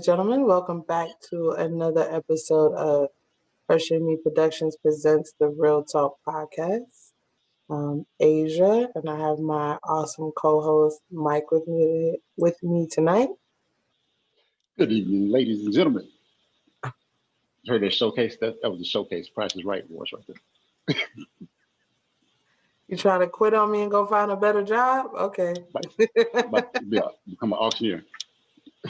and gentlemen. Welcome back to another episode of Fresh and Me Productions presents the Real Talk podcast. Asia, and I have my awesome co-host Mike with me tonight. Good evening, ladies and gentlemen. You heard that showcase? That was a showcase. Price is Right voice right there. You trying to quit on me and go find a better job? Okay. About to become an auctioneer.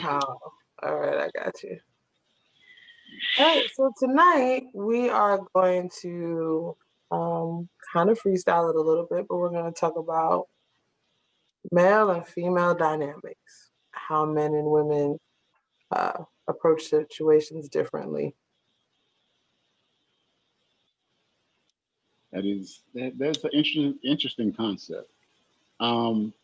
Oh, all right, I got you. All right, so tonight we are going to kind of freestyle it a little bit, but we're going to talk about male and female dynamics, how men and women approach situations differently. That's an interesting concept. Um,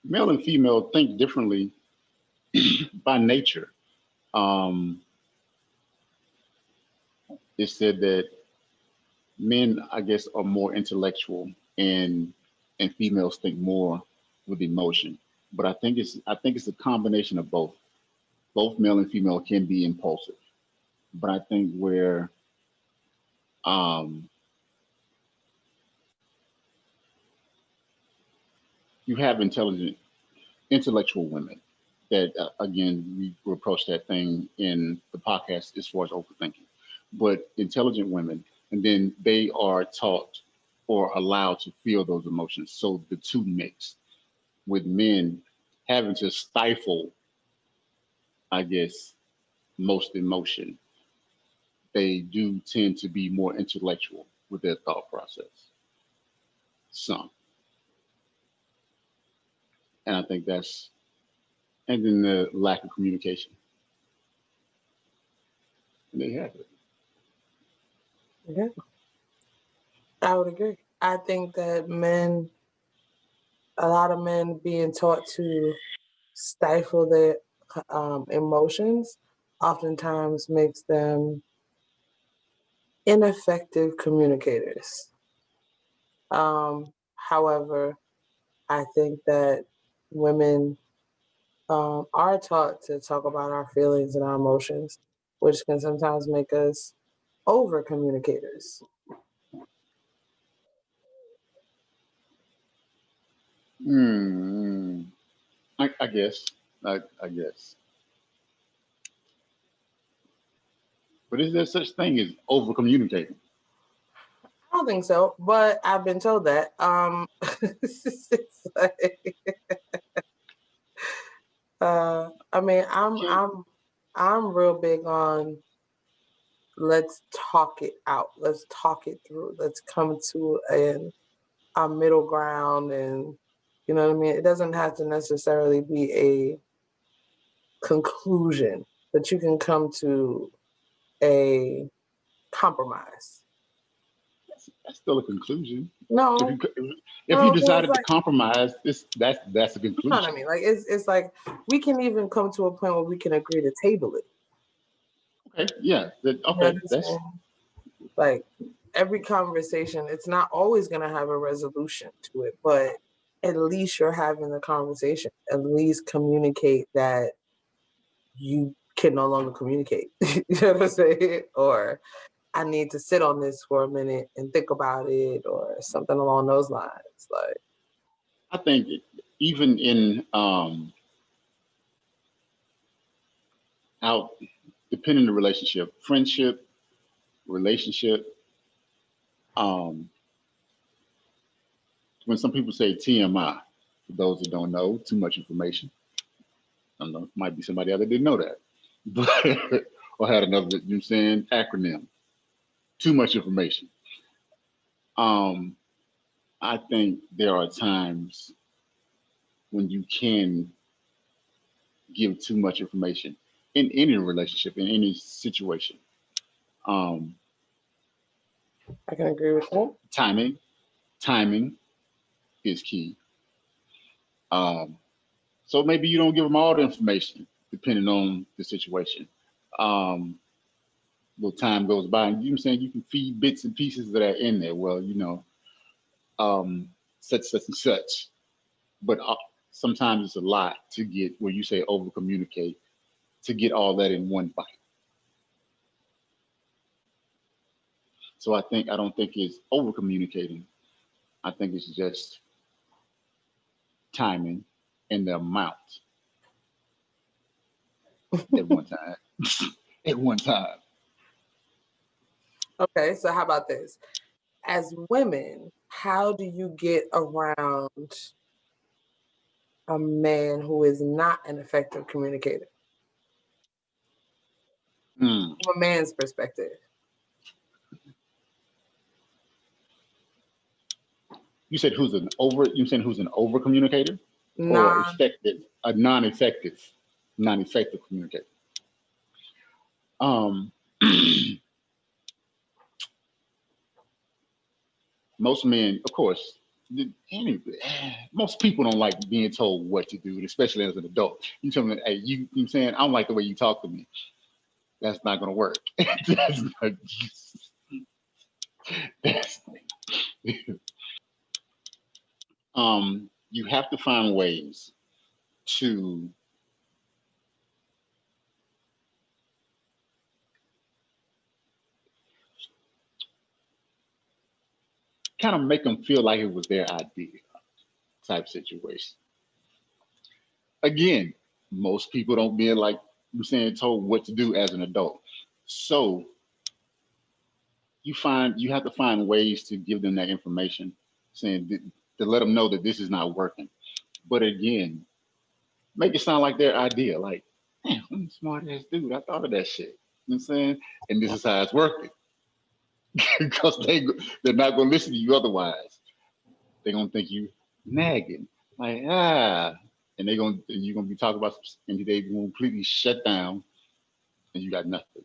Male and female think differently by nature. Um, it said that men, I guess, are more intellectual, and females think more with emotion. But I think it's a combination of both. Both male and female can be impulsive, but I think where um, you have intellectual women that again we approach that thing in the podcast as far as overthinking, but intelligent women, and then they are taught or allowed to feel those emotions. So the two mix with men having to stifle, I guess, most emotion. They do tend to be more intellectual with their thought process. Some, and I think that's and then the lack of communication. And they have it. Yeah, I would agree. I think that a lot of men being taught to stifle their emotions oftentimes makes them ineffective communicators. However, I think that women are taught to talk about our feelings and our emotions, which can sometimes make us over communicators. Hmm. I guess. I guess. But is there such thing as over communicating? I don't think so, but I've been told that. It's like, I mean, Can I'm real big on let's talk it out, let's talk it through, let's come to a middle ground, and you know what I mean. It doesn't have to necessarily be a conclusion, but you can come to a compromise. that's still a conclusion. If you No, if you no, well, it's decided to like, compromise, that's a you know what I conclusion. mean. Like it's like we can even come to a point where we can agree to table it. Okay, yeah. You know what Okay, I'm that's saying? Like every conversation, it's not always going to have a resolution to it, but at least you're having the conversation. At least communicate that you can no longer communicate. You know what I'm saying? Or I need to sit on this for a minute and think about it, or something along those lines. Like, I think even in out depending on the relationship, friendship, relationship, um, when some people say TMI, for those that don't know, too much information. I don't know, might be somebody out there didn't know that. But or had another, you know what I'm saying, acronym. Too much information. Um, I think there are times when you can give too much information in any relationship, in any situation. Um, I can agree with that. timing, timing is key. Um, so maybe you don't give them all the information, depending on the situation. Um, little time goes by, and you know what I'm saying you can feed bits and pieces that are in there. Well, such and such, but sometimes it's a lot to get where you say over communicate to get all that in one bite. So I don't think it's over communicating. I think it's just timing and the amount at one time. At one time. Okay, so how about this? As women, how do you get around a man who is not an effective communicator Mm. from a man's perspective? You said who's an over communicator or Non effective, a non-effective communicator. Um most men, of course, any, most people don't like being told what to do, especially as an adult. You tell me, hey, you know what I'm saying, I don't like the way you talk to me. That's not gonna work. That's not, that's, you have to find ways to kind of make them feel like it was their idea type situation. Again, most people don't be like I'm saying told what to do as an adult. So you have to find ways to give them that information, saying to let them know that this is not working. But again, make it sound like their idea. Like, man, I'm a smart ass dude. I thought of that shit. You know what I'm saying? And this is how it's working. Because they're not gonna listen to you otherwise. They're gonna think you nagging. Like, and you're gonna be talking about and they gonna completely shut down and you got nothing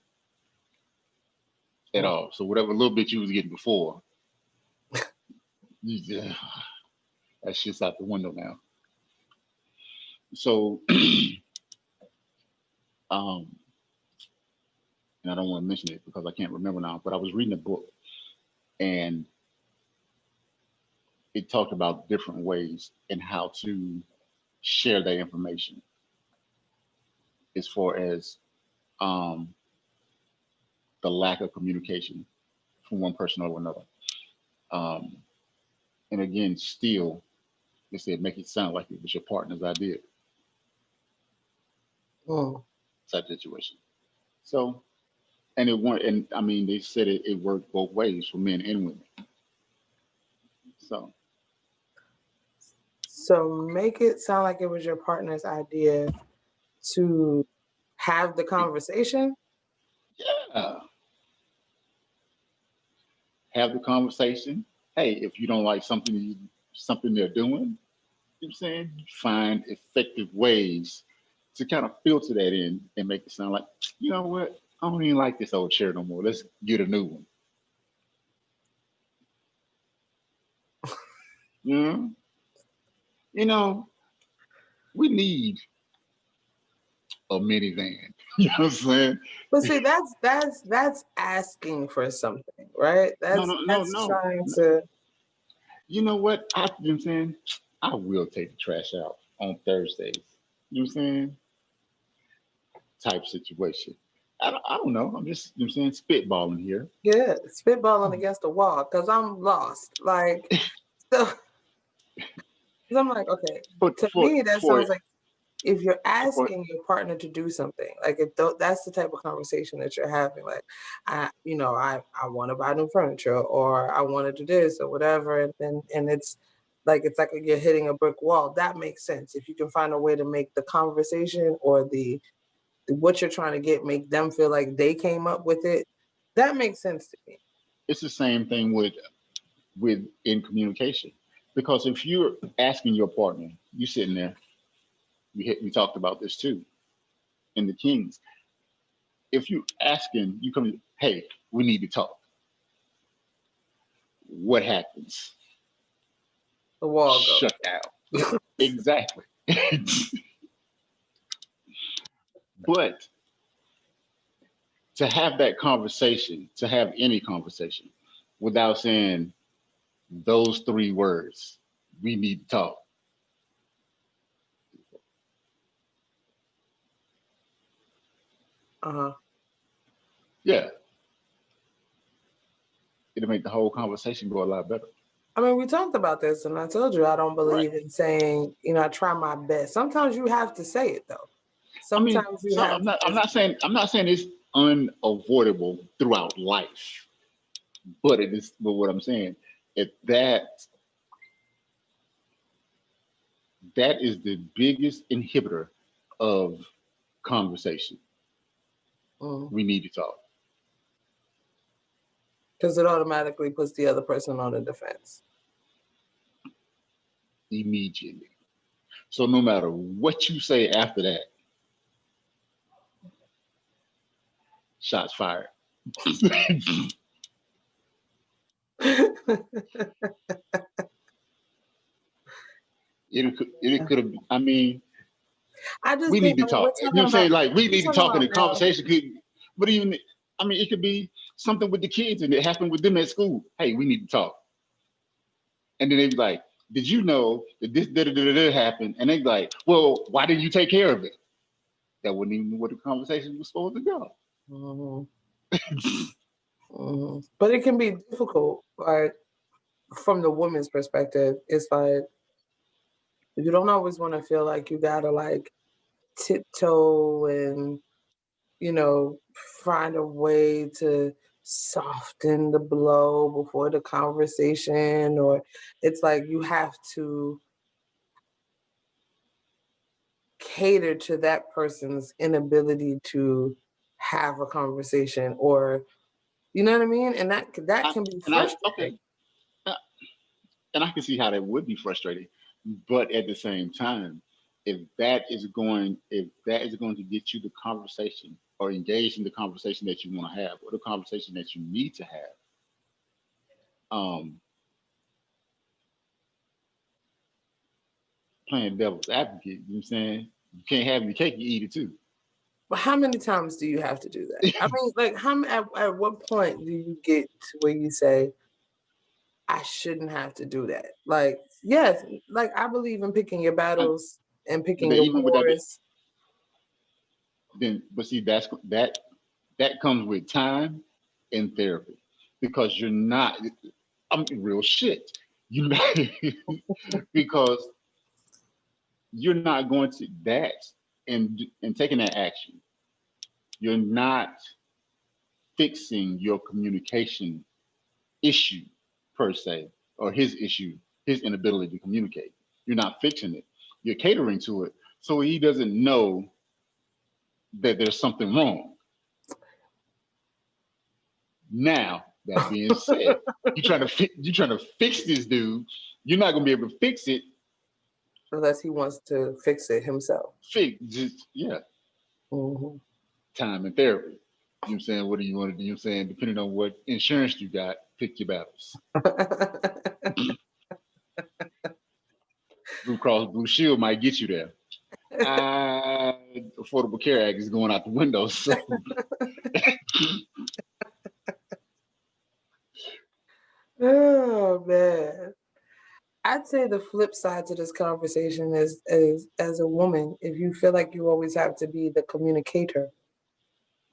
at all. So whatever little bit you was getting before, you just, that shit's out the window now. So um and I don't want to mention it because I can't remember now, but I was reading a book and it talked about different ways and how to share that information as far as um, the lack of communication from one person or another. Um, and again, still, they said make it sound like it was your partner's idea mm. type situation. So, and it weren't, and I mean, they said it worked both ways for men and women. So, So make it sound like it was your partner's idea to have the conversation. yeah, have the conversation. Hey, if you don't like something they're doing, you know what I'm saying, find effective ways to kind of filter that in and make it sound like, you know what, I don't even like this old chair no more. Let's get a new one. You know, you know, we need a minivan. You know what I'm saying? But see, that's asking for something, right? No, That's no, no, that's no. trying No. to. You know what? You know what I'm saying? I will take the trash out on Thursdays. You know what I'm saying? Type situation. I don't know. I'm just, you know what I'm saying, spitballing here. Yeah, spitballing against the wall because I'm lost. Like, so 'cause I'm like, okay, But to me, that for sounds like if you're for asking your partner to do something, like if that's the type of conversation that you're having, like, I want to buy new furniture or I want to do this or whatever, and it's like you're hitting a brick wall. That makes sense if you can find a way to make the conversation or the what you're trying to get make them feel like they came up with it. That makes sense to me. it's the same thing with in communication. Because if you're asking your partner, you sitting there, we talked about this too in the Kings. If you asking, you come, hey, we need to talk. What happens? The wall Shut goes. down. Exactly. But to have that conversation, to have any conversation, without saying those three words, we need to talk. Uh-huh. Yeah, it'll make the whole conversation go a lot better. I mean, we talked about this, and I told you I don't Right. believe in saying, I try my best. Sometimes you have to say it though. I mean, Sometimes you so have to just I'm not saying it's unavoidable throughout life, but it is. But what I'm saying is that is the biggest inhibitor of conversation. We need to talk because it automatically puts the other person on the defense. immediately. So no matter what you say after that, shots fired. It could have. I mean, I just we need think, to I mean, talk. You know what I'm saying? Like we we're need to talking talk, and about the male. conversation could. But even, I mean, it could be something with the kids, and it happened with them at school. Hey, we need to talk, and then they be like, "Did you know that this happened?" And they be like, "Well, why didn't you take care of it?" That wasn't even what the conversation was supposed to go. Mhm, But it can be difficult, like from the woman's perspective. It's like you don't always want to feel like you gotta like tiptoe and you know find a way to soften the blow before the conversation, or it's like you have to cater to that person's inability to have a conversation, or you know what I mean, and that can be Okay, frustrating. uh, and I can see how that would be frustrating, but at the same time, if that is going to get you the conversation or engage in the conversation that you want to have or the conversation that you need to have, um, playing devil's advocate, you know what I'm saying? You can't have your cake, you eat it too. But how many times do you have to do that? I mean, like, at what point do you get to where you say, I shouldn't have to do that? Like, yes, like I believe in picking your I, battles and but picking then your even with that, wars. then but see that comes with time and therapy because you're not. I'm real shit. You know, because you're not going to that and taking that action. You're not fixing your communication issue per se, or his issue, his inability to communicate. You're not fixing it. You're catering to it, so he doesn't know that there's something wrong. Now, that being said, you trying to fix this dude. You're not gonna be able to fix it. Unless he wants to fix it himself. Fix just yeah, Mhm. time and therapy. You know what I'm saying? What do you want to do? You know what I'm saying? Depending on what insurance you got, pick your battles. Blue Cross Blue Shield might get you there. Affordable Care Act is going out the window. So Oh man. I'd say the flip side to this conversation is as a woman, if you feel like you always have to be the communicator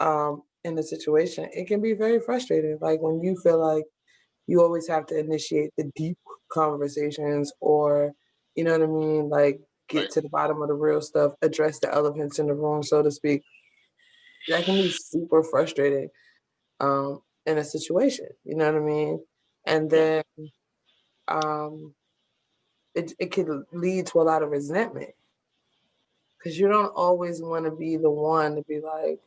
in the situation, it can be very frustrating. Like when you feel like you always have to initiate the deep conversations, or you know what I mean, like get right, to the bottom of the real stuff, address the elephants in the room, so to speak. That can be super frustrating in a situation. You know what I mean? And yeah, then um, it could lead to a lot of resentment because you don't always want to be the one to be like,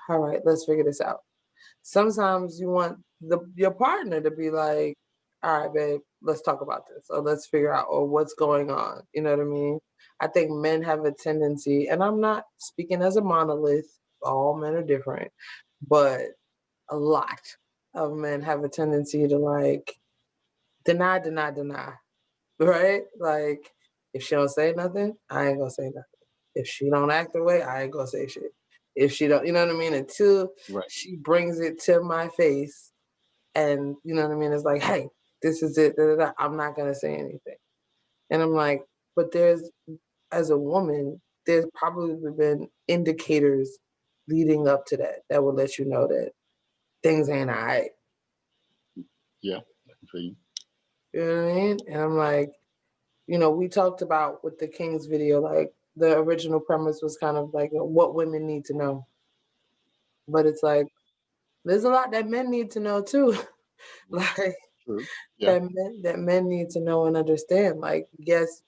all right, let's figure this out. Sometimes you want your partner to be like, all right, babe, let's talk about this, or let's figure out, or what's going on. You know what I mean? I think men have a tendency, and I'm not speaking as a monolith, all men are different, but a lot of men have a tendency to like deny, deny, deny, right? Like if she don't say nothing, I ain't gonna say nothing. If she don't act the way, I ain't gonna say shit. If she don't, you know what I mean? Until right. she brings it to my face and you know what I mean? It's like, hey, this is it. Da, da, da. I'm not gonna say anything. And I'm like, but there's as a woman, there's probably been indicators leading up to that that will let you know that things ain't all right. Yeah, I can feel you. You know what I mean? And I'm like, we talked about with the King's video, like the original premise was kind of like what women need to know. But it's like, there's a lot that men need to know too. Like True. Yeah. that men need to know and understand. Like, yes,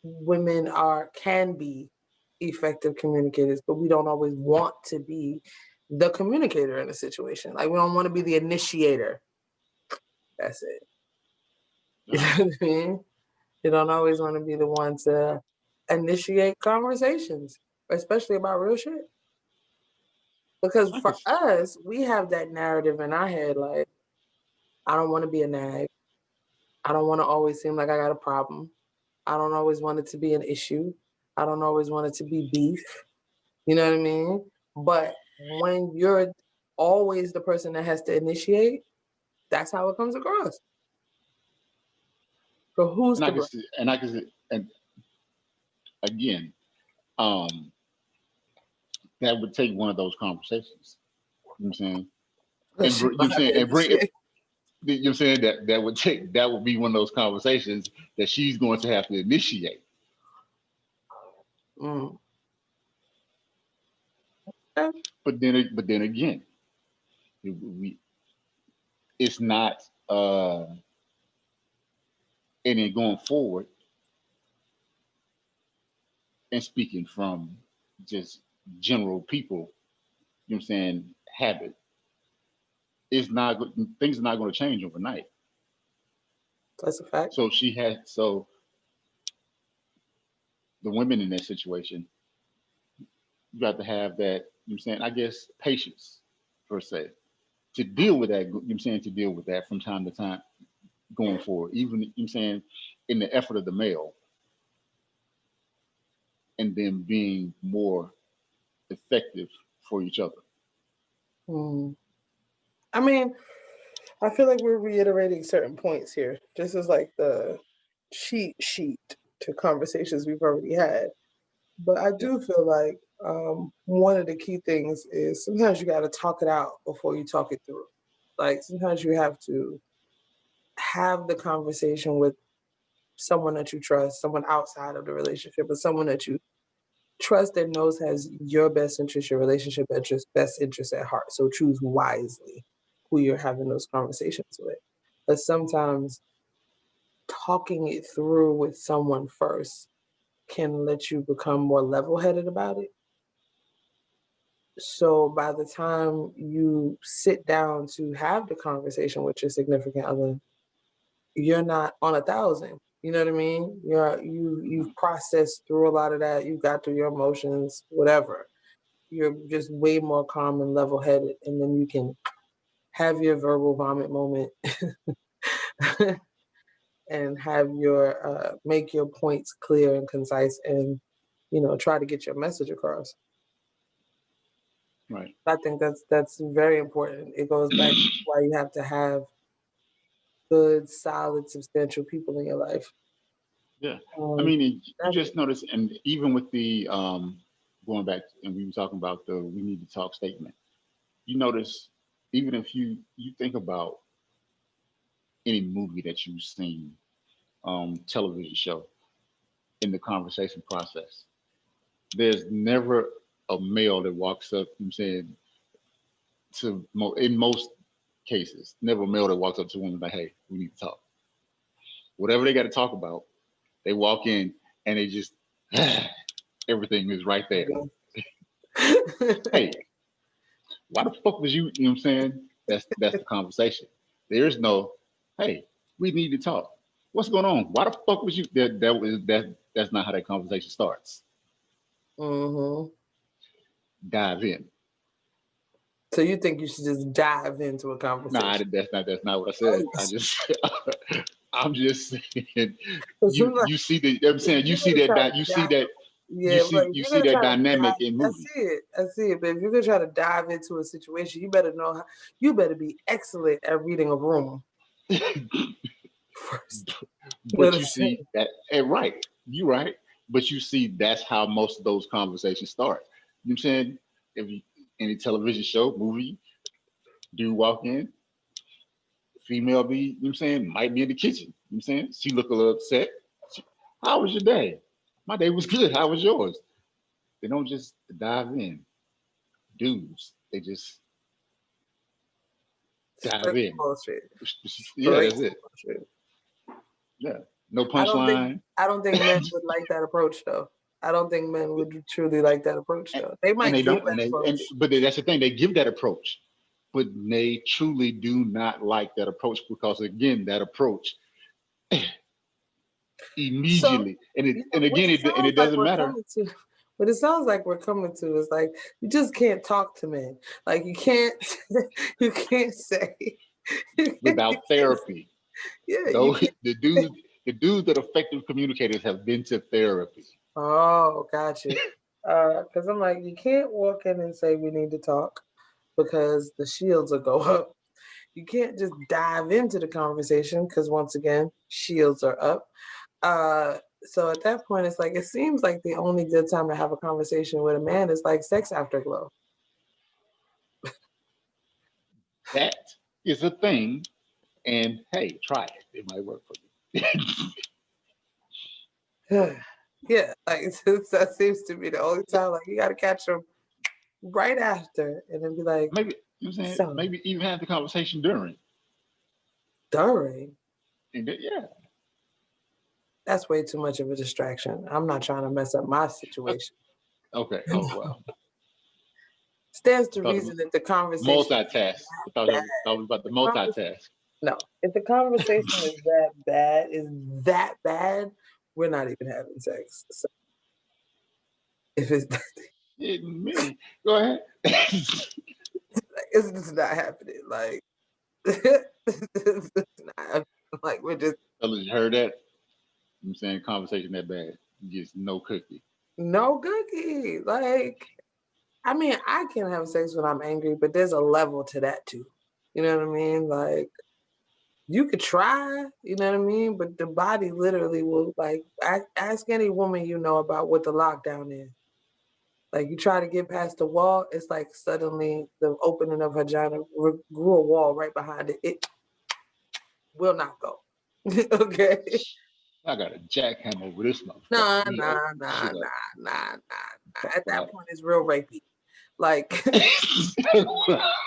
women can be effective communicators, but we don't always want to be the communicator in a situation. Like we don't want to be the initiator. That's it. You Uh, know what I mean? You don't always want to be the one to initiate conversations, especially about real shit. Because I for can. us, we have that narrative in our head like, I don't want to be a nag. I don't want to always seem like I got a problem. I don't always want it to be an issue. I don't always want it to be beef. You know what I mean? But when you're always the person that has to initiate, that's how it comes across. So who's And I to can blame? see. And I can see. And again, um, that would take one of those conversations. You know what I'm saying? And She you know what I'm gonna have saying? to And bring it. initiate. You know what I'm saying? That would be one of those conversations that she's going to have to initiate. Mm. Okay. But then again, we it's not. And then going forward and speaking from just general people, you know what I'm saying, habit, it's not things are not going to change overnight. That's a fact. So the women in that situation, you got to have that, you know what I'm saying, I guess patience per se to deal with that, you know what I'm saying, to deal with that from time to time going forward, even, you know what I'm saying, in the effort of the male and then being more effective for each other. Mm. I mean, I feel like we're reiterating certain points here. This is like the cheat sheet to conversations we've already had. But I Yeah, do feel like one of the key things is sometimes you got to talk it out before you talk it through. Like sometimes you have to have the conversation with someone that you trust, someone outside of the relationship, but someone that you trust that knows has your best interest, your relationship interest, best interest at heart. So choose wisely who you're having those conversations with. But sometimes talking it through with someone first can let you become more level headed about it. So by the time you sit down to have the conversation with your significant other, you're not on 1,000. You know what I mean? You've processed through a lot of that. You've got through your emotions, whatever. You're just way more calm and level headed, and then you can have your verbal vomit moment and have your make your points clear and concise, and try to get your message across. right. I think that's very important. It goes back to why you have to have good, solid, substantial people in your life. Yeah. I Um, mean, you navigate. just notice, and even with the going back, and we were talking about the "we need to talk" statement. You notice, even if you think about any movie that you've seen, television show, in the conversation process, there's never a male that walks up. I'm saying in most cases, never a male that walks up to a woman like, "Hey, we need to talk." Whatever they got to talk about, they walk in and they just everything is right there. Hey, why the fuck was you? You know what I'm saying? That's the conversation. There's no, hey, we need to talk. What's going on? Why the fuck was you? That's not how that conversation starts. Hmm. Dive in. So you think you should just dive into a Nah, conversation? that's not what I said. I just I'm just saying Because I'm like, you see the, you know what I'm if saying, you you're see gonna that try to you see dive, that yeah, like if you you're see gonna that try to dynamic dive, in I movies. see it, I see it. But if you're gonna try to dive into a situation, you better know how. You better be excellent at reading a room first. You know what But I'm you see saying? that, and right, you right. But you see that's how most of those conversations start. You know what I'm saying? Every any television show, movie, dude walk in, female be, you know what I'm saying, might be in the kitchen. You know what I'm saying? She look a little upset. How was your day? My day was good. How was yours? They don't just dive in. Dudes, they just dive Straight in. bullshit. Yeah, Straight that's it. bullshit. Yeah. No I don't think punchline. I don't think men would like that approach though. I don't think men would truly like that approach And, though. They and might they give don't, that and approach. but that's the thing, they give that approach, but they truly do not like that approach because again, that approach So, immediately, and it you know, and again, it doesn't matter. what it sounds like we're coming to is like you just can't talk to men. Like you can't you can't say you Without can't, therapy. yeah, you Though can't. the dudes that are effective communicators have been to therapy. Oh, gotcha. Because I'm like, you can't walk in and say we need to talk because the shields will go up. You can't just dive into the conversation because once again, shields are up. So at that point, it's like it seems like the only good time to have a conversation with a man is like sex afterglow. That is a thing, and hey, try it. It might work for you. Yeah, like that seems to be the only time. Like you got to catch them right after, and then be like, Maybe you know what I'm saying. "So Maybe even have the conversation during. during." And yeah. That's way too much of a distraction. I'm not trying to mess up my situation. Okay. Oh well. Stands to Thought it reason was that the conversation is multitask. I thought bad. it thought it was about the The conver- multitask. no, if the conversation is that bad, we're not even having sex. So if it's Hitting me. Go ahead. it's just not happening. Like it's not happening. Like we're just Fellas, you heard that? I'm saying conversation that bad. Just no cookie. no cookie. Like I mean, I can have sex when I'm angry, but there's a level to that too. You know what I mean? Like you could try, you know what I mean? But the body literally will like ask any woman you know about what the lockdown is. Like you try to get past the wall, it's like suddenly the opening of vagina grew a wall right behind it. It will not go. Okay. I got a jackhammer over this motherfucker. Nah, We open nah, this nah, shit up. nah, nah, nah. Talk At that about point, it's real rapey. Like it.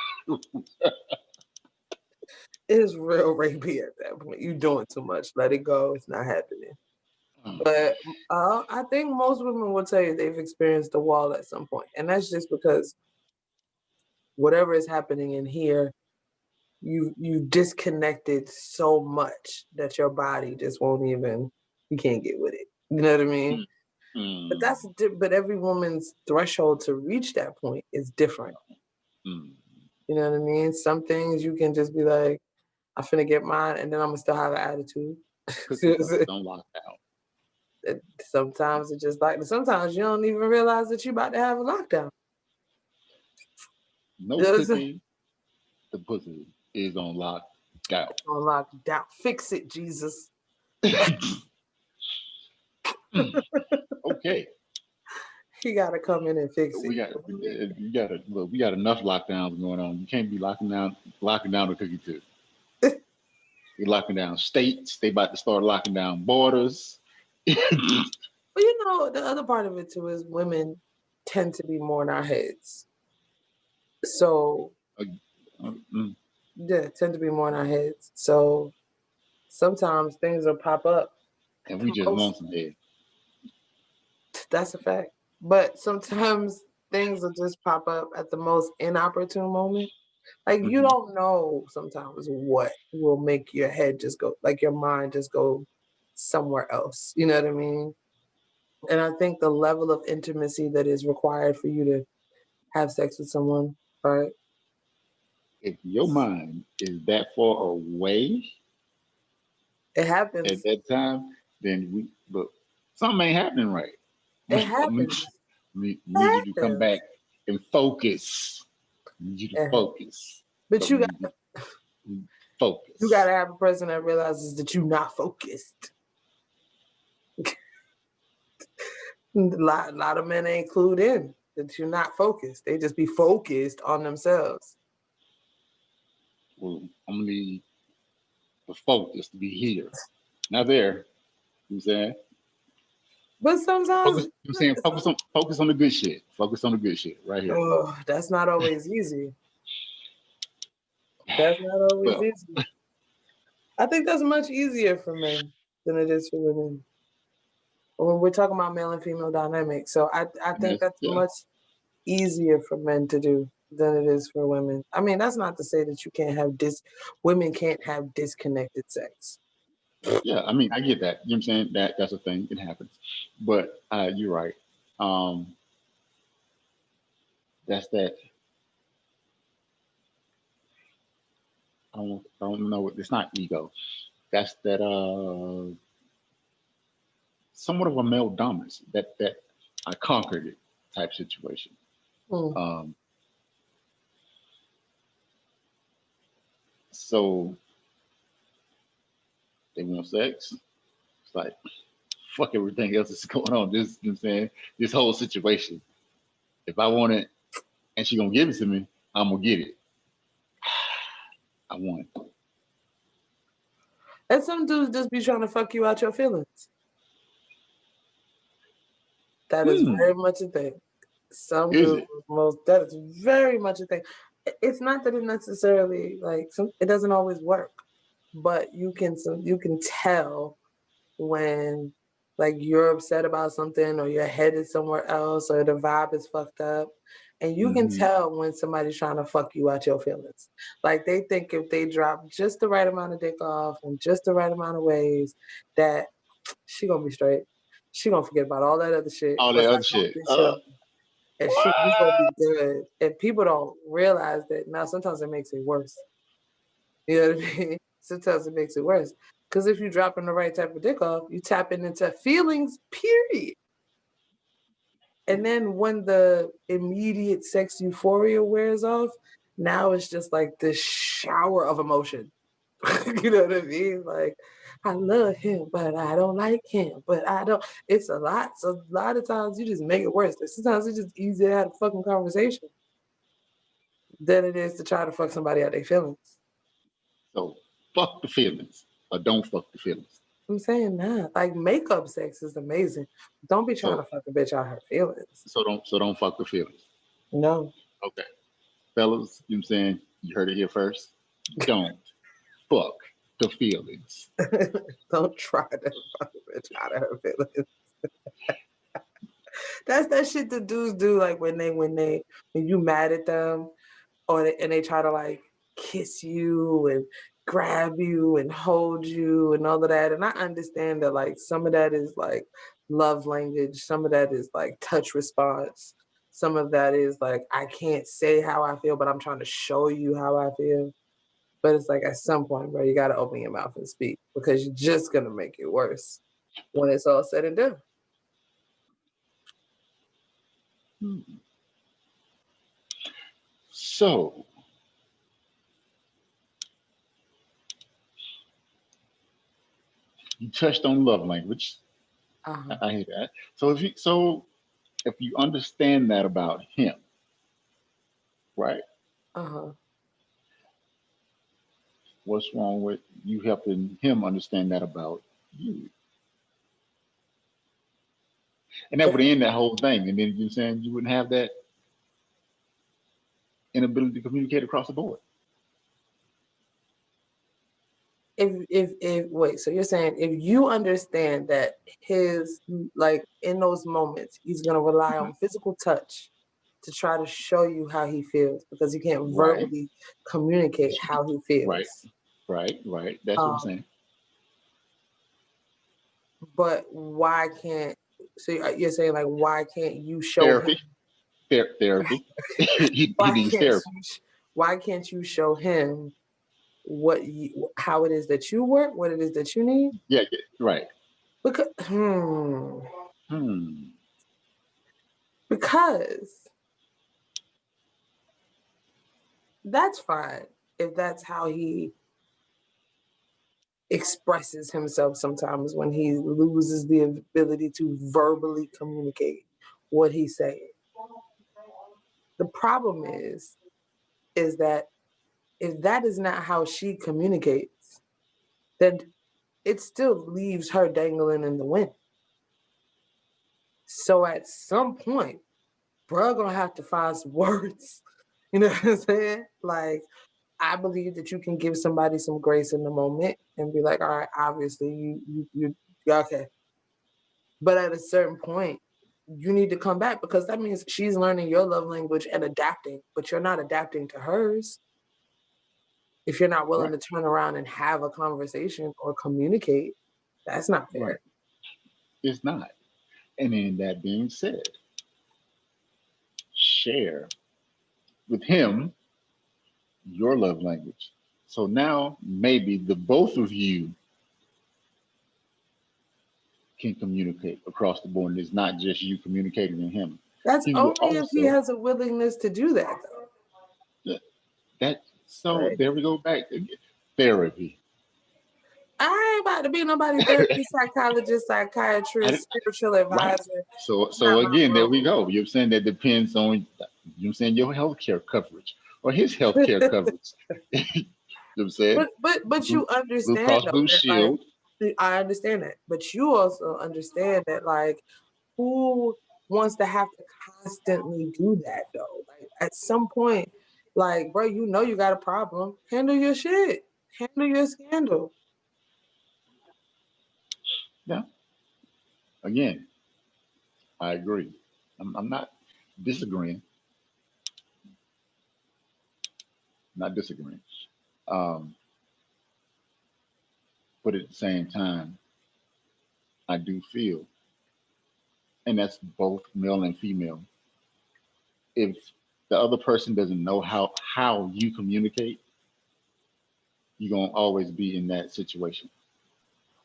it is real rapey at that point. You doing too much. Let it go. It's not happening. But I think most women will tell you they've experienced the wall at some point, and that's just because whatever is happening in here, you disconnected so much that your body just won't even. You can't get with it. You know what I mean? But Mm, but every woman's threshold to reach that point is different. mm. You know what I mean? Some things you can just be like, "I'm finna get mine," and then I'm gonna still have an attitude. Cookie cutters don't lock down. Sometimes it's just like sometimes you don't even realize that you're about to have a lockdown. No It's cookie. The pussy is on lock out. on lockdown. Fix it, Jesus. Okay. He gotta come in and fix it. We got you got to look. We got enough lockdowns going on. You can't be locking down the cookie too. You're locking down states. They about to start locking down borders. But you know, the other part of it too is women tend to be more in our heads. So Mm, yeah, tend to be more in our heads. So sometimes things will pop up at and we the just most. want some head. That's a fact. But sometimes things will just pop up at the most inopportune moment. Like you Hmm. don't know sometimes what will make your head just go, like your mind just go somewhere else. You know what I mean? And I think the level of intimacy that is required for you to have sex with someone, right? If your mind is that far away It at happens. that time, then we look. Something ain't happening right. It I need, happens. It need you to come back happens. and focus. I need you to It happens. focus. But So we need to you gotta focus. have a person that realizes that you're not focused. A lot of men ain't clued in. that you're not focused. They just be focused on themselves. Well, I'm gonna need the focus to be here, not there. You know what I'm saying? But sometimes, Focus. I'm saying focus on the good shit. Focus on the good shit right here. oh, that's not always easy. That's not always Well, easy. I think that's much easier for men than it is for women. When we're talking about male and female dynamics, so I think yes, that's yeah, much easier for men to do than it is for women. I mean, that's not to say that you can't have women can't have disconnected sex. yeah. I mean, I get that. You know what I'm saying? That's a thing. It happens. But you're right. Um, that's that. I don't know. It's not ego. That's that. Somewhat of a male dominance. That I conquered it type situation. Hmm. Um, so they want sex. It's like fuck everything else that's going on. This, you know what I'm saying? This whole situation. If I want it and she gonna give it to me, I'm gonna get it. I want it. And some dudes just be trying to fuck you out your feelings. That is Hmm. very much a thing. Some Is dudes, it? most that is very much a thing. It's not that it necessarily like it doesn't always work, but you can tell when like you're upset about something or you're headed somewhere else or the vibe is fucked up. And you can Hmm. tell when somebody's trying to fuck you out your feelings. Like they think if they drop just the right amount of dick off and just the right amount of ways that she gonna be straight. She gonna forget about all that other shit, All that bust other that shit. shit up, and we gonna What? be good. And people don't realize that now sometimes it makes it worse. You know what I mean? Sometimes it makes it worse. Because if you're dropping the right type of dick off, you tapping into feelings, period. And then when the immediate sex euphoria wears off, now it's just like this shower of emotion. You know what I mean? Like, I love him, but I don't like him. But I don't. It's a lot. So a lot of times you just make it worse. Sometimes it's just easier to have a fucking conversation than it is to try to fuck somebody out their feelings. So fuck the feelings, or don't fuck the feelings. I'm saying that. Like makeup sex is amazing. Don't be trying to So fuck a bitch out her feelings. so don't fuck the feelings. No. Okay, fellas, you know what I'm saying? You heard it here first. Don't fuck the feelings. Don't try to fuck a bitch out of her feelings. That's that shit the dudes do like when you mad at them and they try to like kiss you and grab you and hold you and all of that. And I understand that like some of that is like love language, some of that is like touch response, some of that is like I can't say how I feel, but I'm trying to show you how I feel. But it's like at some point, bro, you gotta open your mouth and speak because you're just gonna make it worse when it's all said and done. Hmm. So you touched on love language. Uh-huh. I hear that. So if you understand that about him, right? Uh-huh. What's wrong with you helping him understand that about you? And that would end that whole thing. And then you're saying you wouldn't have that inability to communicate across the board. If wait, so you're saying if you understand that his like in those moments he's gonna rely Mhm. on physical touch to try to show you how he feels because he can't Right, verbally communicate how he right, feels. right. That's what I'm Um, saying. but why can't so you're saying like why can't you show him Therapy, therapy. he why needs can't therapy. why can't you show him how it is that you work, what it is that you need? Yeah, yeah, right. Because Hmm. because that's fine if that's how he expresses himself sometimes when he loses the ability to verbally communicate what he's saying. The problem is that if that is not how she communicates, then it still leaves her dangling in the wind. So at some point, bro gonna have to find some words. You know what I'm saying? Like, I believe that you can give somebody some grace in the moment and be like, all right, obviously you okay. But at a certain point, you need to come back because that means she's learning your love language and adapting, but you're not adapting to hers. If you're not willing Right, to turn around and have a conversation or communicate, that's not right. fair. It's not. And then that being said, share with him your love language. So now maybe the both of you can communicate across the board. And it's not just you communicating to him. That's He will only if he also has a willingness to do that, though, that so right? there we go back again. Therapy. I ain't about to be nobody therapy, psychologist, I, psychiatrist, spiritual right. advisor. It's So not my again, there we role. go. You're saying that depends on saying your healthcare coverage or his healthcare coverage. You know what I'm saying? But Blue, you Blue understand Cross though Blue that like Shield. I understand that, but you also understand that like who wants to have to constantly do that though? Like at some point, like bro, you know you got a problem. Handle your shit. Handle your scandal. Yeah. Again, I agree. I'm not disagreeing. Not disagreeing. Um, but at the same time, I do feel, and that's both male and female. If the other person doesn't know how you communicate, you're gonna always be in that situation.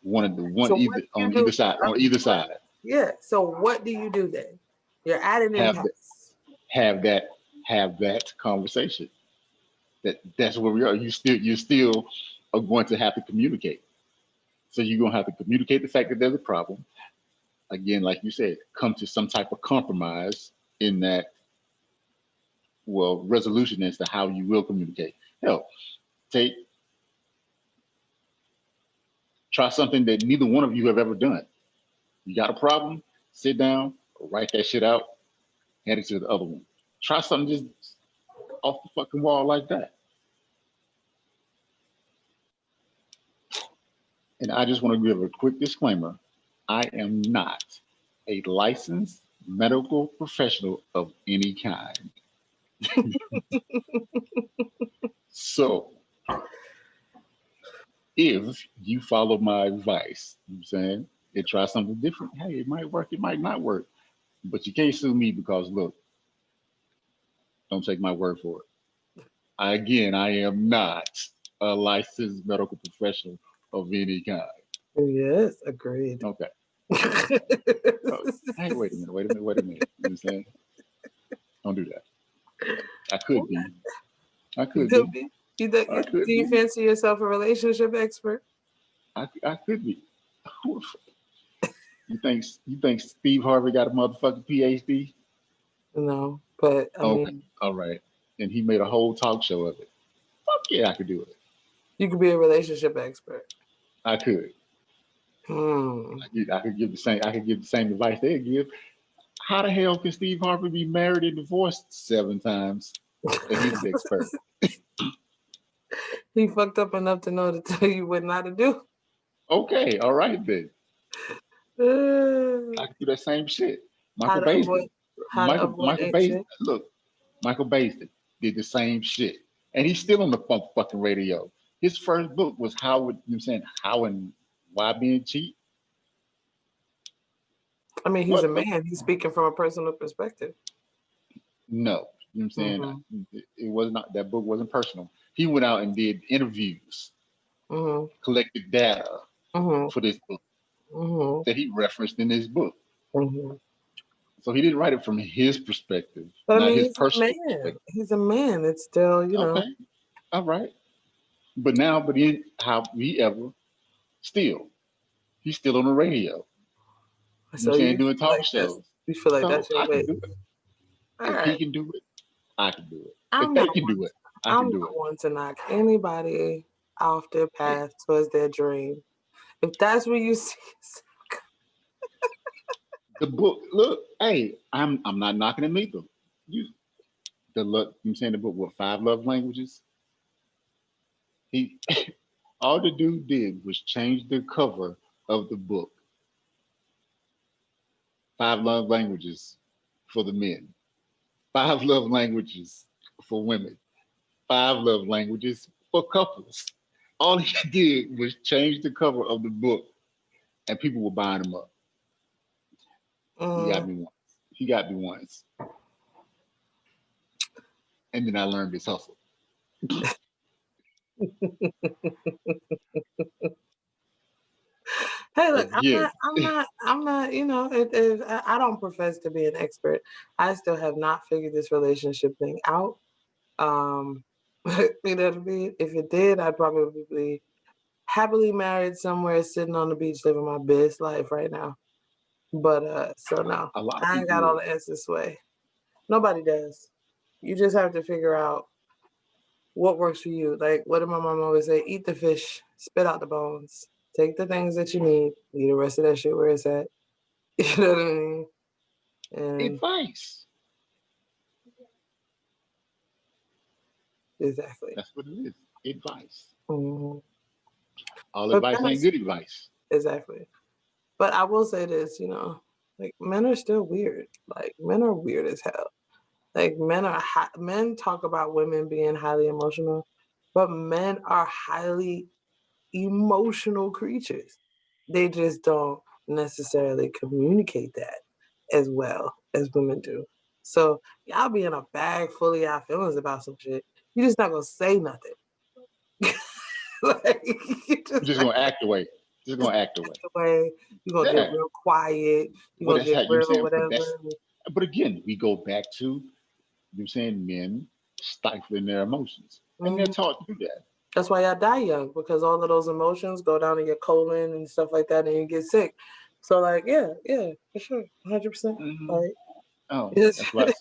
One of the one So what either do you on do? either side I on mean, either what? side Yeah. So what do you do then? You're at an have the, impasse. have that have that conversation. That's where we are. You still are going to have to communicate. So you're gonna have to communicate the fact that there's a problem. Again, like you said, come to some type of compromise in that resolution as to how you will communicate. Hell, take try something that neither one of you have ever done. You got a problem, sit down, write that shit out, hand it to the other one. Try something just off the fucking wall like that. And I just want to give a quick disclaimer. I am not a licensed medical professional of any kind. So if you follow my advice, you know what I'm saying, and try something different, hey, it might work, it might not work. But you can't sue me because look, don't take my word for it. I am not a licensed medical professional of any kind. Yes, agreed. Okay. Oh, hey, wait a minute. You know what I'm saying? Don't do that. I could be. I You could could be. be. You I do could you be. fancy yourself a relationship expert? I could be. You think Steve Harvey got a motherfucking PhD? No, but I Okay, mean, all right. And he made a whole talk show of it. Fuck yeah, I could do it. you could be a relationship expert. I could. Hmm. I could give the same. I could give the same advice they give. How the hell can Steve Harvey be married and divorced 7 times? And he's the expert. He fucked up enough to know to tell you what not to do. Okay, all right then. Uh, I could do that same shit. how Michael to avoid Baisden. how to avoid Michael Baisden. HJ. Look, Michael Baisden did the same shit, and he's still on the fucking radio. His first book was how would you know saying how and why being cheap. I mean, he's a What the man. He's speaking from a personal perspective. no? You know what I'm saying? Mm-hmm. It was not that book wasn't personal. He went out and did interviews, Mm-hmm. collected data Mm-hmm. for this book Mm-hmm. that he referenced in his book. Mm-hmm. So he didn't write it from his perspective, But I not mean, his he's a personal man. perspective. He's a man. It's still, you know. Okay, all right. But in how he ever still, he's still on the radio. You know what I'm So saying? Doing talk that's shows. you feel like So that's your I can way. do it. All If he right. can do it, I can do it. If I'm they not can one. do it, I I'm can do not it. one to knock anybody off their Hey, path towards their dream. If that's where you see, the book. Look, hey, I'm not knocking him either. You the look. I'm saying the book. What, five love languages? He all the dude did was change the cover of the book. Five love languages for the men. Five love languages for women. Five love languages for couples. All he did was change the cover of the book, and people were buying them up. He got mm, me once. He got me once, and then I learned his hustle. hey, look, Again, I'm not. You know, I don't profess to be an expert. I still have not figured this relationship thing out. Um, you know what I mean? If it did, I'd probably be happily married somewhere, sitting on the beach, living my best life right now. But so no, a lot of I ain't people got all would. the answers. Way nobody does. You just have to figure out what works for you. Like, what did my mom always say? Eat the fish, spit out the bones. Take the things that you need, leave the rest of that shit where it's at. You know what I mean? And Advice. exactly. That's what it is. Advice. Mhm. All But advice men are, ain't good advice. exactly. But I will say this, like men are still weird. Like men are weird as hell. Like men talk about women being highly emotional, but men are highly emotional creatures. They just don't necessarily communicate that as well as women do. So y'all be in a bag full of y'all feelings about some shit. You just not gonna say nothing. Like you You're just just like gonna act away. Just gonna act away. the way you're gonna get Yeah. real quiet, you're But gonna that's get how you're real saying. But whatever. that's. But again, we go back to you're saying men stifling their emotions, and they're Mhm. taught to do that. That's why y'all die young because all of those emotions go down in your colon and stuff like that, and you get sick. So like, yeah, yeah, for sure, 100%. Hmm. Like, Oh, it's, that's why.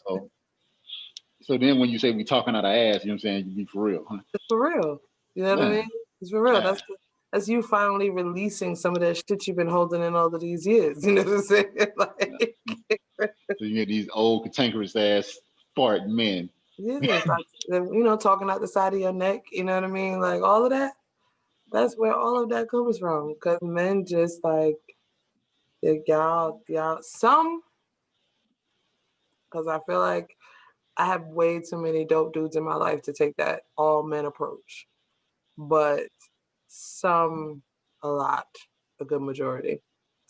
So then when you say we talking out our ass, you know what I'm saying? You be for real, huh? it's for real. You know what I Yeah. mean? It's for real. Yeah. That's you finally releasing some of that shit you've been holding in all of these years. You know what I'm saying? Like, So you get these old cantankerous ass fart men. yeah, it's like talking out the side of your neck. You know what I mean? Like all of that. That's where all of that comes from. Because men just like y'all some. Because I feel like I have way too many dope dudes in my life to take that all men approach. But some, a lot, a good majority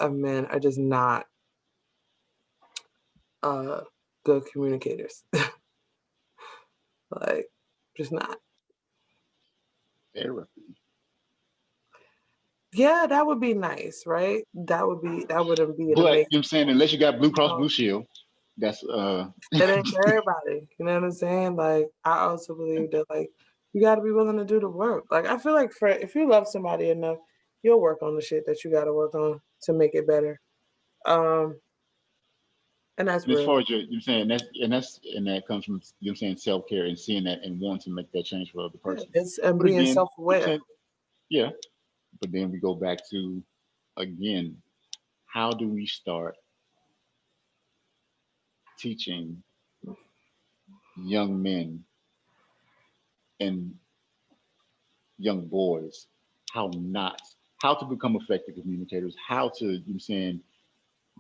of men are just not uh, good communicators. Like, just not. Therapy. Yeah, that would be nice, right? That wouldn't be an But amazing. you know what I'm saying? Unless you got Blue Cross No, Blue Shield, that's it ain't for everybody. You know what I'm saying? Like, I also believe that like you got to be willing to do the work. Like, I feel like for if you love somebody enough, you'll work on the shit that you got to work on to make it better. Um, and that's and as real. far as your, you know what I'm saying, that comes from, you know what I'm saying, self care and seeing that and wanting to make that change for the other Yeah, person. it's and But being again, you know what I'm self-aware. saying, yeah. But then we go back to again, how do we start teaching young men and young boys how to become effective communicators, how to, you know what I'm saying,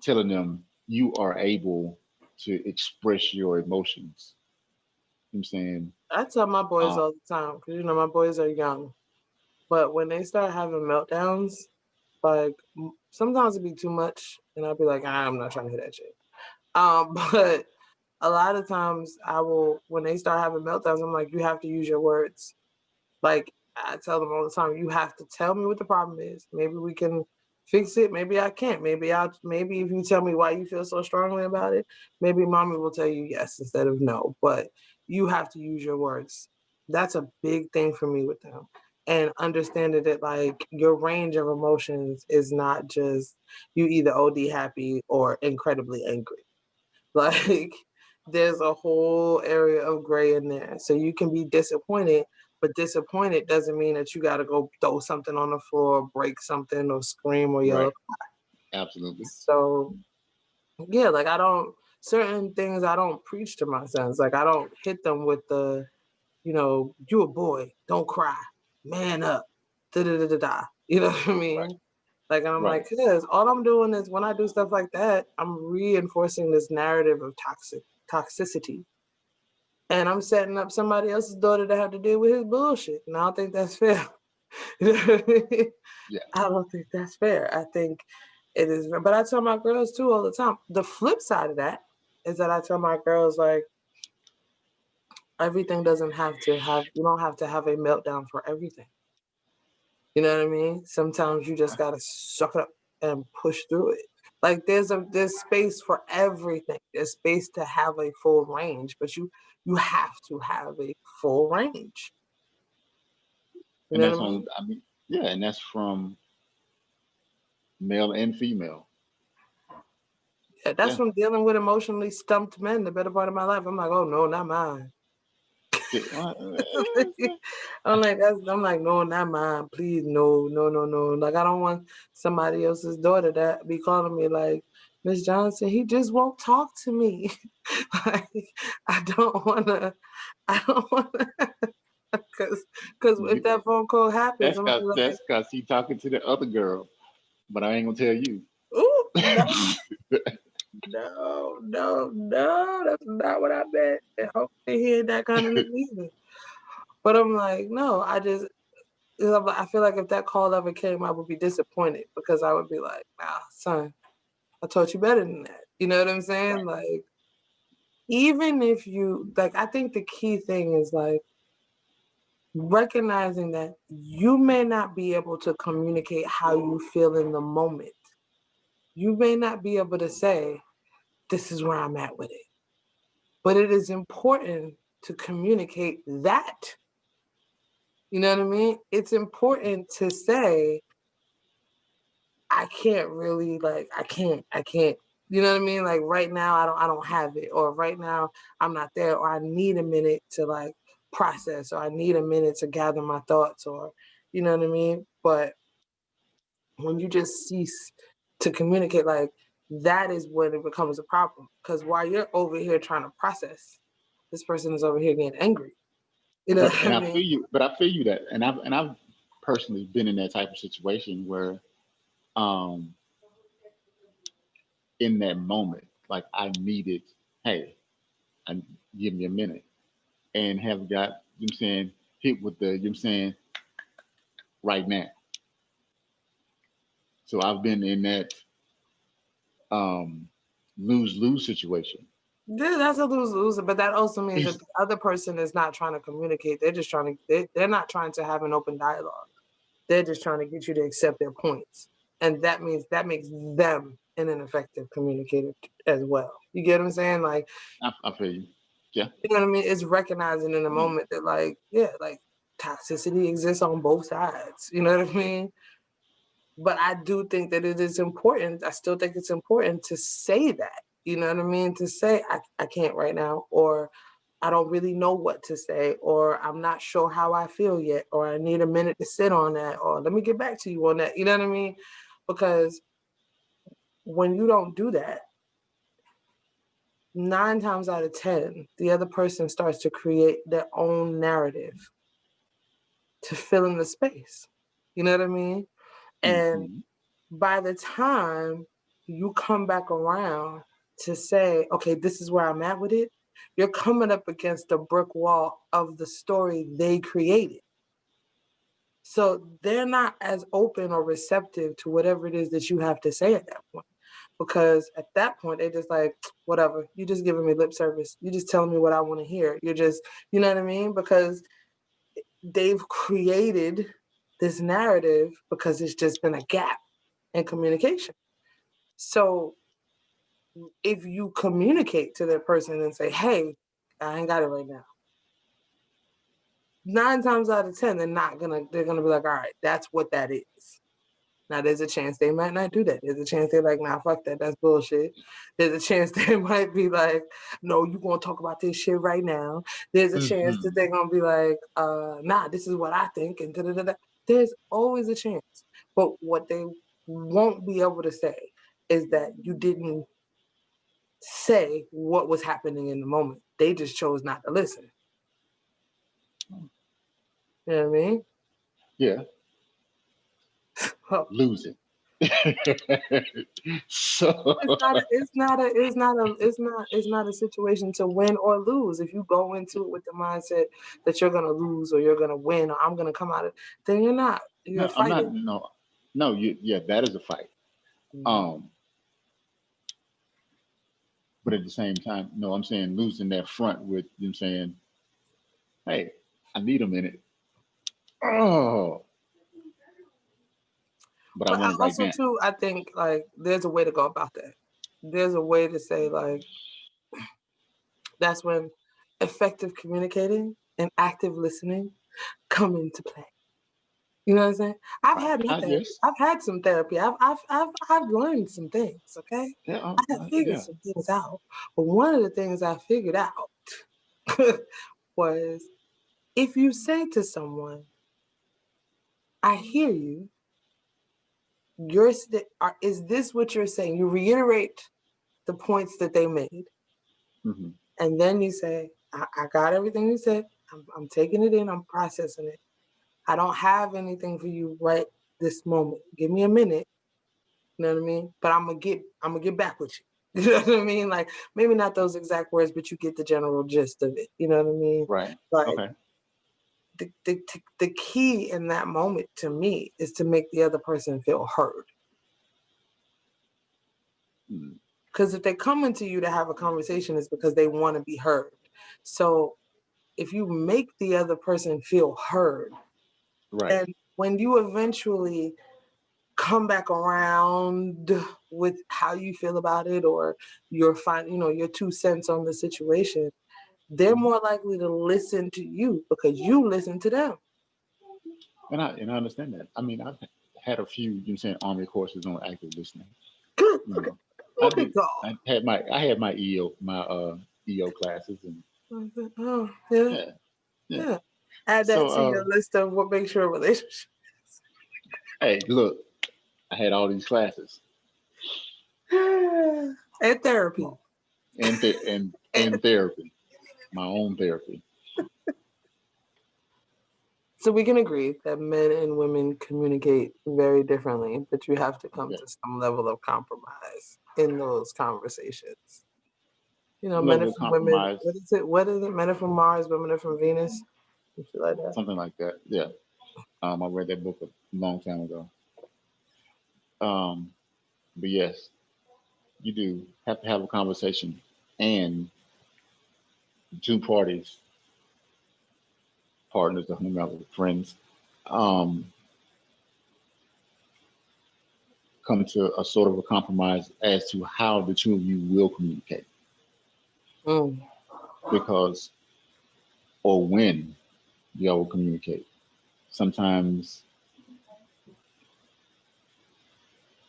telling them you are able to express your emotions. You know what I'm saying? I tell my boys Uh, all the time because my boys are young, but when they start having meltdowns, like sometimes it'd be too much, and I'll be like, I'm not trying to hear that shit. But a lot of times I will when they start having meltdowns, I'm like, you have to use your words. Like I tell them all the time, you have to tell me what the problem is. Maybe we can fix it. Maybe I can't. Maybe if you tell me why you feel so strongly about it, maybe mommy will tell you yes instead of no. But you have to use your words. That's a big thing for me with them. And understanding that like your range of emotions is not just you either OD happy or incredibly angry. Like there's a whole area of gray in there. So you can be disappointed, but disappointed doesn't mean that you got to go throw something on the floor, break something, or scream or Right. yell. Absolutely. So yeah, like I don't certain things I don't preach to my sons. Like I don't hit them with the, you a boy, don't cry, man up, da da da da da. You know what I Right. mean? Like I'm Right. like, cause all I'm doing is when I do stuff like that, I'm reinforcing this narrative of toxicity. And I'm setting up somebody else's daughter to have to deal with his bullshit. And I don't think that's fair. You know what I mean? Yeah. I don't think that's fair. I think it is, but I tell my girls too all the time. The flip side of that is that I tell my girls like everything doesn't have to have you don't have to have a meltdown for everything. You know what I mean? Sometimes you just gotta suck it up and push through it. Like there's space for everything. There's space to have a full range, but you have to have a full range. You And know that's what I on. mean? I mean, yeah, and that's from male and female. Yeah, that's Yeah. from dealing with emotionally stumped men the better part of my life. I'm like, oh no, not mine. Well, I'm like, no, not mine. Please, no, no, no, no. Like, I don't want somebody else's daughter that be calling me like, Miss Johnson, he just won't talk to me. Like, I don't wanna, I don't wanna, cause if that phone call happens, I'm gonna be like, that's cause he talking to the other girl, but I ain't gonna tell you. ooh, no, no, no, no, that's not what I meant. And hopefully he ain't that kind of nigga either. But I'm like, no, I feel like if that call ever came, I would be disappointed because I would be like, nah, son, I taught you better than that. You know what I'm saying? Right. Like, even if you, like, I think the key thing is like recognizing that you may not be able to communicate how you feel in the moment. You may not be able to say, this is where I'm at with it. But it is important to communicate that. You know what I mean? It's important to say, I can't really like I can't you know what I mean? Like right now I don't have it or right now I'm not there or I need a minute to like process or I need a minute to gather my thoughts or you know what I mean? But when you just cease to communicate like that is when it becomes a problem because while you're over here trying to process, this person is over here getting angry. You know what I And I feel mean? you, but I feel you that, and I've personally been in that type of situation where, um, in that moment, like I needed, hey, I give me a minute, and have got, you know what I'm saying, hit with the, you know what I'm saying, right now. So I've been in that, um, lose lose situation. Yeah, that's a lose lose, but that also means that the other person is not trying to communicate. They're just trying to they're not trying to have an open dialogue. They're just trying to get you to accept their points. And that makes them an ineffective communicator as well. You get what I'm saying? Like, I feel you. Yeah. you know what I mean? It's recognizing in the Yeah. moment that like, yeah, like toxicity exists on both sides. You know what I mean? But I do think that it is important. I still think it's important to say that. You know what I mean? To say I can't right now, or I don't really know what to say, or I'm not sure how I feel yet, or I need a minute to sit on that, or let me get back to you on that. You know what I mean? Because when you don't do that, 9 times out of 10, the other person starts to create their own narrative to fill in the space. You know what I mean? And Hmm. by the time you come back around to say, okay, this is where I'm at with it, you're coming up against the brick wall of the story they created. So they're not as open or receptive to whatever it is that you have to say at that point. Because at that point, they're just like, whatever, you're just giving me lip service. You're just telling me what I want to hear. You're just, you know what I mean? Because they've created this narrative because it's just been a gap in communication. So if you communicate to that person and say, hey, I ain't got it right now, 9 times out of 10, they're gonna be like, all right, that's what that is. Now, there's a chance they might not do that. There's a chance they're like, nah, fuck that. That's bullshit. There's a chance they might be like, no, you going to talk about this shit right now. There's a chance that Mm-hmm. they're going to be like, nah, this is what I think. And da-da-da-da. There's always a chance. But what they won't be able to say is that you didn't say what was happening in the moment. They just chose not to listen. You know what I mean? Yeah, Well, losing. So it's not a situation to win or lose. If you go into it with the mindset that you're gonna lose or you're gonna win or I'm gonna come out of, then you're not. You're no, I'm not. fighting. No, no. Yeah, that is a fight. Mhm. Um, but at the same time, no, I'm saying losing that front with them saying, "Hey, I need a minute." Oh, but I But I want it right also now. too, I think like there's a way to go about that. There's a way to say like that's when effective communicating and active listening come into play. You know what I'm saying? I've Right. had my therapy. Yes. I've had some therapy. I've learned some things. Okay, Yeah. I have figured Yeah. some things out. But one of the things I figured out was if you say to someone, "I hear you," is this what you're saying? You reiterate the points that they made, Hmm. and then you say, "I got everything you said. I'm taking it in. I'm processing it. I don't have anything for you right this moment. Give me a minute." You know what I mean? But I'm gonna get back with you. You know what I mean? Like maybe not those exact words, but you get the general gist of it. You know what I mean? Right. Like Okay. the key in that moment to me is to make the other person feel heard. Mm. Because if they come into you to have a conversation, it's because they want to be heard. So if you make the other person feel heard, Right. then when you eventually come back around with how you feel about it or your 2 cents on the situation, they're Hmm. more likely to listen to you because you listen to them. And I understand that. I mean, I've had a few, saying, Army courses on active listening. Good. You Look at know, I look at did. God. I had my EO classes, and Oh, yeah, yeah, yeah. yeah. Add that So to your list of what makes your relationship. hey, look, I had all these classes. And therapy. And therapy, my own therapy. So we can agree that men and women communicate very differently, but you have to come Yeah, to some level of compromise in those conversations. Men are level of from women. compromise, What is it? What is it? Men are from Mars, women are from Venus. You feel like that? something like that. Yeah. I read that book a long time ago. Um, but yes, you do have to have a conversation, and two parties, partners, or whomever, friends, um, come to a sort of a compromise as to how the two of you will communicate, Mm. because or when y'all will communicate. Sometimes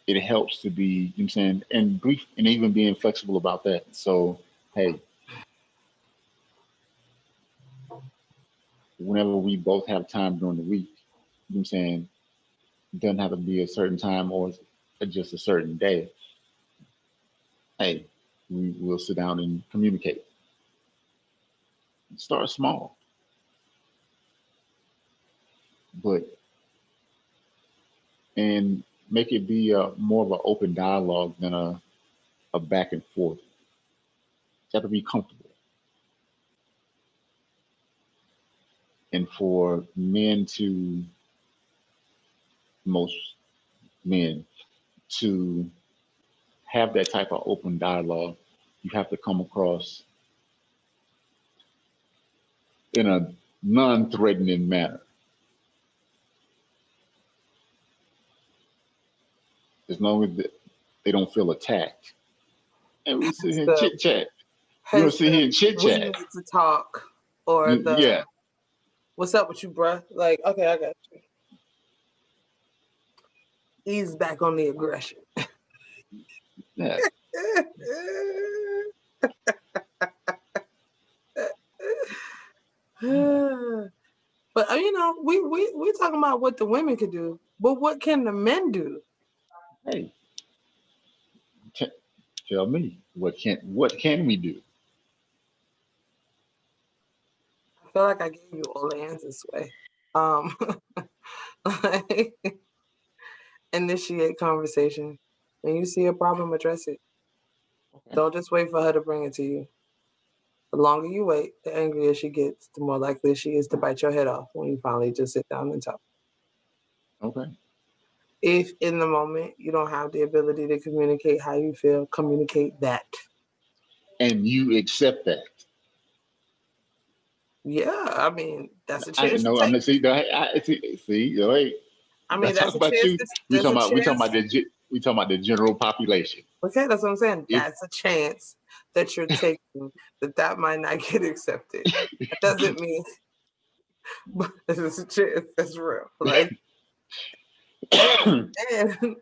it helps to be, saying, and brief, and even being flexible about that. So, hey, whenever we both have time during the week, saying, it doesn't have to be a certain time or just a certain day. Hey, we will sit down and communicate. Start small, but and make it be more of an open dialogue than a back and forth. You have to be comfortable. And for men to, most men, to have that type of open dialogue, you have to come across in a non-threatening manner. As long as they don't feel attacked. And we sit Hence here and the chit chat. We don't hence sit the here and chit we chat. need to talk or the Yeah, what's up with you, bruh? Like, okay, I got you. He's back on the aggression. Yeah. But we talking about what the women could do, but what can the men do? Hey, t- tell me what can we do? I feel like I gave you all the answers, Sway. Um, like, initiate conversation. When you see a problem, address it. Okay. Don't just wait for her to bring it to you. The longer you wait, the angrier she gets, the more likely she is to bite your head off when you finally just sit down and talk. Okay. If in the moment you don't have the ability to communicate how you feel, communicate that. And you accept that. Yeah, I mean, that's a I chance you know. I'm take. not see. See. Wait. I mean, That's that's talking a about chance. you. We There's talking a about. We talking chance. about we talking about the general population. Okay, that's what I'm saying. If That's a chance that you're taking that might not get accepted. That doesn't mean, but it's a chance that's real. Like, and and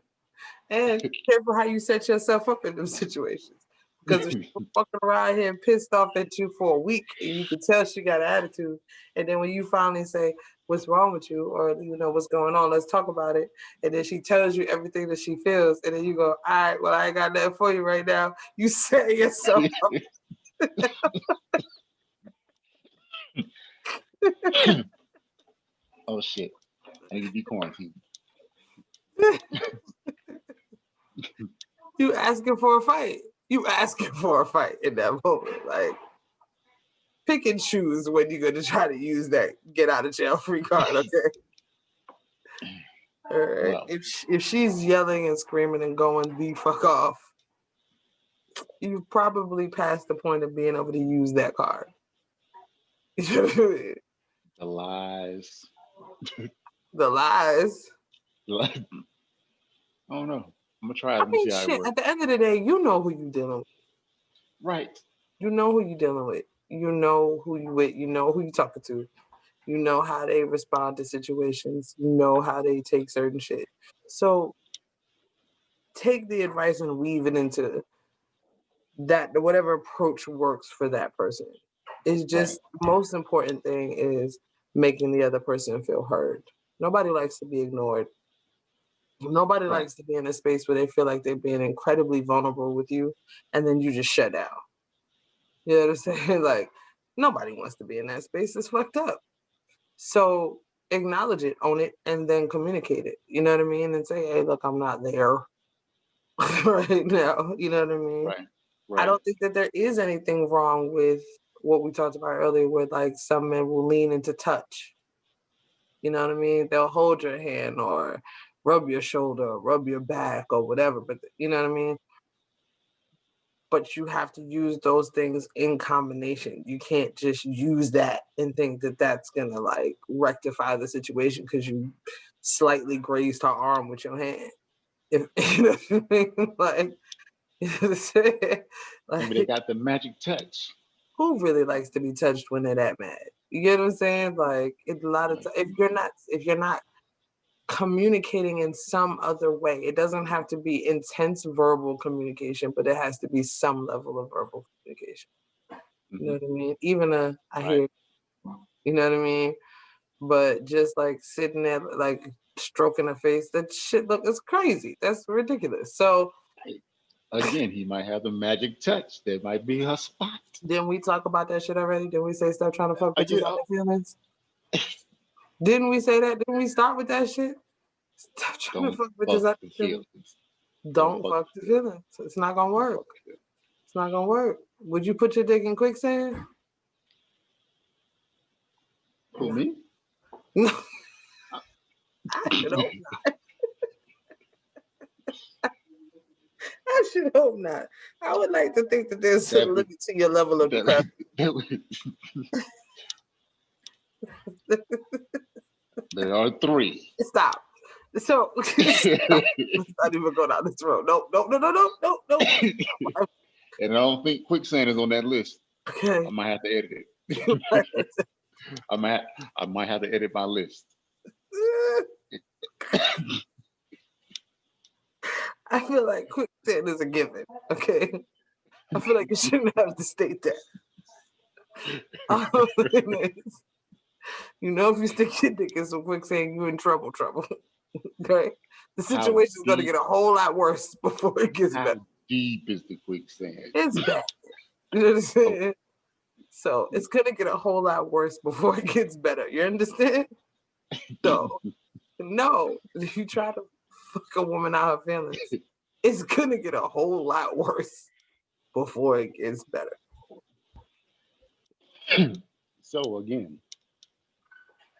and be careful how you set yourself up in those situations. Because if she's fucking around here and pissed off at you for a week, and you can tell she got an attitude, and then when you finally say, "What's wrong with you?" or "What's going on? Let's talk about it," and then she tells you everything that she feels, and then you go, "All right, well, I ain't got nothing for you right now." You set yourself up. oh shit, I need to be quarantined. You asking for a fight. You asking for a fight in that moment. Like, pick and choose when you're gonna try to use that get out of jail free card. Okay. All right. Well, If she's yelling and screaming and going the fuck off, you've probably passed the point of being able to use that card. The the lies. lies. I don't know. I'm gonna try it. I I'm gonna mean, see how it shit. works. At the end of the day, you know who you dealing with. Right. You know who you dealing with. You know who you with. You know who you talking to. You know how they respond to situations. You know how they take certain shit. So take the advice and weave it into that whatever approach works for that person. It's Right. just the most important thing is making the other person feel heard. Nobody likes to be ignored. Nobody Right. likes to be in a space where they feel like they're being incredibly vulnerable with you and then you just shut down. You know what I'm saying? Like, nobody wants to be in that space. It's fucked up. So acknowledge it, own it, and then communicate it. You know what I mean? And say, hey, look, I'm not there right now. You know what I mean? Right. I Right. don't think that there is anything wrong with what we talked about earlier, where like some men will lean into touch. You know what I mean? They'll hold your hand or rub your shoulder, or rub your back, or whatever. But you know what I mean? But you have to use those things in combination. You can't just use that and think that that's gonna like rectify the situation because you slightly grazed her arm with your hand. If you know what I mean? Like, you know what I'm saying? Maybe they Like, got the magic touch. who really likes to be touched when they're that mad? You get what I'm saying? Like, it's a lot of Right. if you're not communicating in some other way, it doesn't have to be intense verbal communication, but it has to be some level of verbal communication. You know Hmm. what I mean? Even I Right. hear, you know what I mean? But just like sitting there, like stroking her face, that shit look it's crazy. That's ridiculous. So Hey, again, he might have the magic touch. That might be her spot. didn't we talk about that shit already? Didn't we say stop trying to fuck bitches You out know, their feelings? Didn't we say that? Didn't we start with that shit? Stop trying to don't fuck bitches fuck out the their feelings. feelings. Don't Don't fuck fuck the the feelings. feelings. It's not gonna Don't work. fuck the feelings. It's not gonna work. Would you put your dick in quicksand? Who No. me? No, Uh, I should hope not. I should hope not. I would like to think that there's a that would limit to your level of that, depravity. that would, there are three. Stop. So stop. Let's not even go down this road. No, no, no, no, no, no, no. And I don't think quicksand is on that list. I Okay. might have to edit it. I might have to edit my list. I feel like quicksand is a given. Okay, I feel like you shouldn't have to state that. All I'm saying is, you know, if you stick your dick in some quicksand, you're in trouble. Okay, the How situation's gonna deep? get a whole lot worse before it gets better. How deep is the quicksand? It's bad. You know what I'm Oh, saying? So it's gonna get a whole lot worse before it gets better. You understand? So no, if you try to fuck a woman out her feelings, it's gonna get a whole lot worse before it gets better. so again,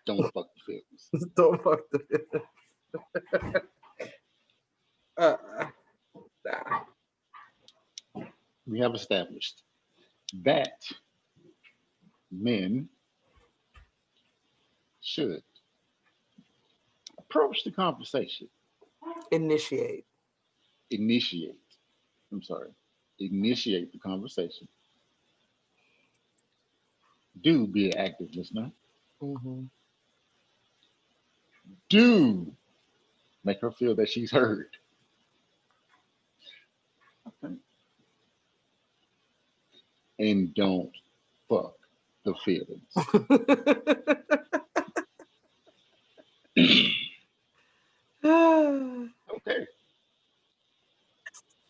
don't fuck the feelings. Don't fuck the uh, nah. We have established that men should approach the conversation, Initiate. initiate. I'm sorry, initiate the conversation. Do be an active listener. Mm-hmm. Do make her feel that she's heard. Okay. And don't fuck the feelings. Okay.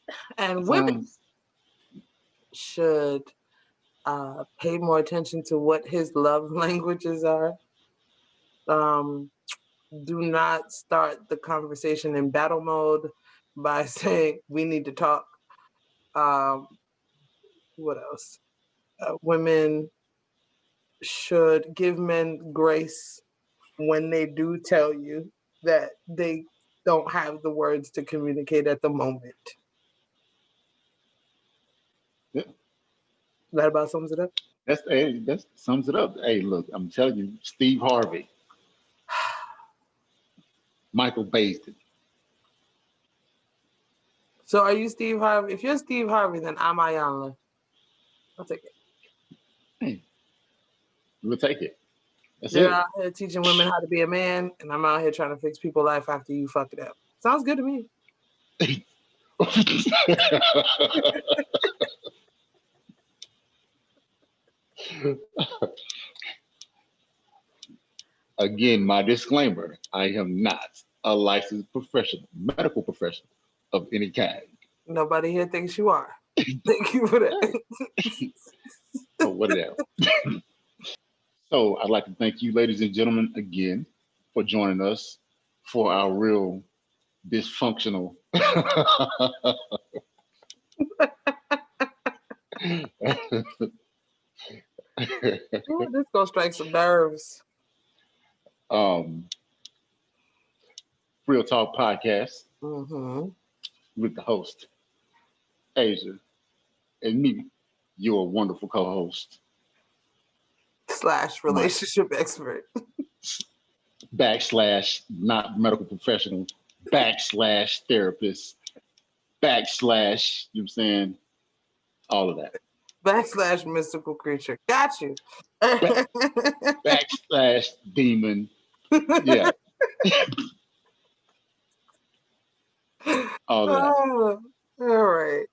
That And women sounds should pay more attention to what his love languages are. Um, do not start the conversation in battle mode by saying we need to talk. Um, what else? Women should give men grace when they do tell you that they don't have the words to communicate at the moment. yeah, That about sums it up. that's hey, that sums it up. Hey, look, I'm telling you, Steve Harvey, Michael Baisden. So are you Steve Harvey? If you're Steve Harvey, then I'm Ayanla. I'll take it. Hey, we'll take it. That's You're it. out here teaching women how to be a man, and I'm out here trying to fix people's life after you fuck it up. Sounds good to me. Again, my disclaimer: I am not a licensed professional, medical professional of any kind. Nobody here thinks you are. Thank you for that. So whatever. So I'd like to thank you, ladies and gentlemen, again for joining us for our real dysfunctional. Ooh, this gonna strike some nerves. um, Real Talk Podcast Mm-hmm. with the host, Asia, and me, your wonderful co host, Slash Mike. relationship expert. Backslash not medical professional, backslash therapist, backslash, you know what I'm saying? All of that. Backslash mystical creature. Got you. Back, backslash demon. Yeah, all of that. Oh, all right.